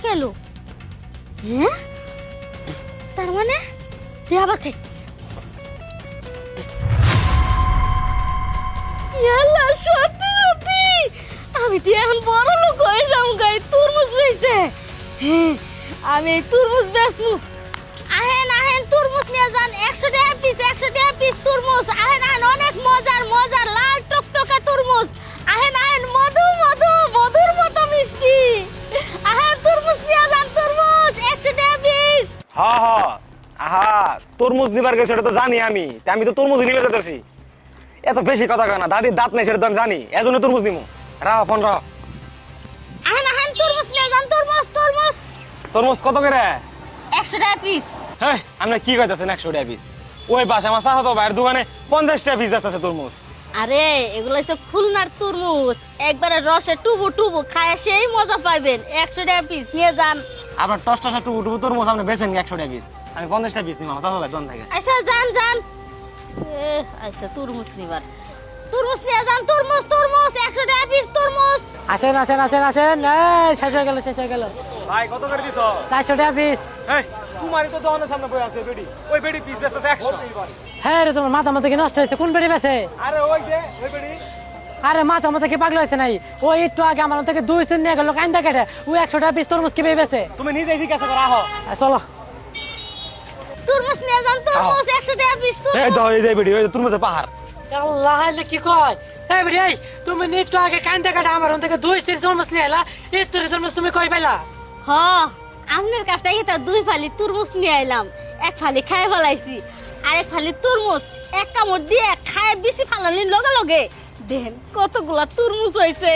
থেকে এলো? হ্যাঁ, তার মানে তুই আবার খাই। ইয়াল্লা, সত্যি সত্যি আমি তুই এখন বড় লোক হয়ে যাও। গাই তরমুজ রয়েছে। হ্যাঁ, আমি এই তরমুজ বেচবো। আহেন আহেন, তরমুজ নিয়ে যান। 100 টাকা পিস, 100 টাকা পিস তরমুজ। আহেন আহেন, অনেক মজার মজার লাল টকটকা তরমুজ। আহেন আহেন, মধু মধু, মধুর মতো মিষ্টি। আহেন, তরমুজ নিয়ে যান, তরমুজ 100 টাকা পিস। হ্যাঁ হ্যাঁ, আহা তরমুজ নিবার গেছে সেটা তো জানি আমি। আমি তো তরমুজ নিবে যেতেছি। এত বেশি কথা কয় না, দাদির দাঁত নেই সেটা তো আমি জানি, এজন্য তরমুজ নিমু। রাহ ফোন রাহ। আহেন আহেন, তরমুজ নিয়ে যান, তরমুজ তরমুজ। তরমুজ কত করে? 100 টাকা পিস। হ্যাঁ, আপনি কি কইতাছেন 100 টাকা পিস? ওই পাশে আমার চাচা তো ভাইয়ের দোকানে 50 টাকা পিস বেচতেছে তরমুজ। আরে এগুলো হচ্ছে খুলনার তরমুজ, একবারে রসে টুবু টুবু খায় সেই মজা পাইবেন। 100 টাকা পিস নিয়ে যান। আপনার টস টসা টুকু টুকু তরমুজ আপনি বেচেন 100 টাকা পিস, আমি 50 টাকা পিস নিব আমার চাচা ভাইয়ের দোকান থেকে। আচ্ছা যান যান। আচ্ছা তরমুজ নিবার, তরমুজ নিয়ে যান, তরমুজ তরমুজ 100 টাকা পিস তরমুজ। আসেন আসেন আসেন আসেন, এই শেষ হয়ে গেল শেষ হয়ে গেল। ভাই কত করে দিছো? 400 টাকা পিস। এই তোমারই তো দোকানের সামনে বই আছে বেডি, ওই বেডি পিস বেচতেছে 100। হ্যাঁ রে, তোমার মাথা মাথা কি নষ্ট হয়েছে? কোন বেড়ে বেছে? আরে ওই যে ওই বেডি। আরে মাথা মাথা কি পাগল হয়েছে নাই? ওই একটু আগে আমার থেকে 2 চুন নিয়ে গেল কান্দা কেটে, ও 100 টাকা পিস তরমুজ কি বেছে? তুমি নিজেই জিজ্ঞাসা করে আহো। চলো তরমুজ নিয়ে যান, তরমুজ 100 টাকা পিস এই তরমুজ। তো এই যে বেডি, ওই তরমুজের পাহাড়। আল্লাহ, এলে কি কয়? এই বেড়ে, এই তুমি একটু আগে কান্দা কেটে আমার থেকে 2 চুন তরমুজ নিয়ে এলা, এই তোর তরমুজ তুমি কই পাইলা? হ, আপনার কাছ থেকে তো 2 ফালি তরমুজ নিয়ে আইলাম। 1 ফালি খাই ফেলাইছি, আর 1 ফালি তরমুজ এক কামড় দিয়ে খায় বেশি ফালানির লগে লগে দেখেন কতগুলা তরমুজ হয়েছে।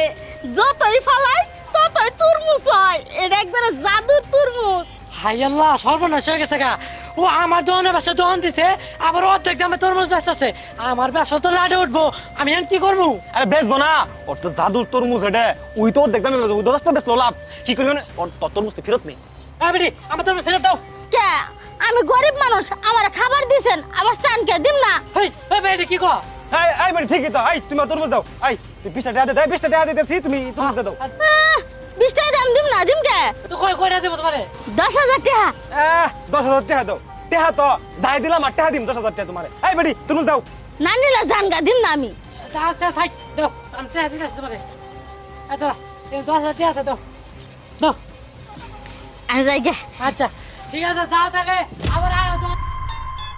যতই ফালাই ততই তরমুজ হয়। এটা একবারে জাদুর তরমুজ। হাই আল্লাহ, সর্বনাশ হয়ে গেছে গা। ও আমার দোকানের ব্যবসা দোকান দিছে, আবার অর্ধেক দামে তরমুজ বেচতেছে। আমার ব্যবসা তো লাটে উঠবো, আমি এখন কি করবো? আরে বেচবো না, ওর তো জাদুর তরমুজ এটা। ওই তো দেখতাম ওই তো রাস্তা বেচলো লাভ। কি করবি মানে, ওর তরমুজ তো ফেরত নেই। এই বেড়ি, আমার তরমুজ ফেরত দাও। কে? আমি গরিব মানুষ, আমার খাবার দিছেন, আমার চান কে দিম না? হেই, এই বেড়ি কি কয়? এই এই মানে ঠিকই তো। এই তুমি ওর তরমুজ দাও। এই তুই 20 টাকা দে, 20 টাকা দিতেছি, তুমি তরমুজ দাও। 20 টাকা দাম দিম না, দিম কে? তো কই কইরা দেব তোমারে? 10,000 টাকা। 10,000 টাকা দাও। টাকা তো যাই দিলাম, আর টাকা দিম 10,000 টাকা তোমারে। এই বেডি তরমুজ দাও। না নিলে জানগা দিম না আমি। আচ্ছা থাক, দাও, আমি টাকা দিতেছি তোমারে। এই দাও, এই 10,000 টাকা আছে, দাও দাও। আমি যাই গে। আচ্ছা ঠিক আছে, যাও তাহলে, আবার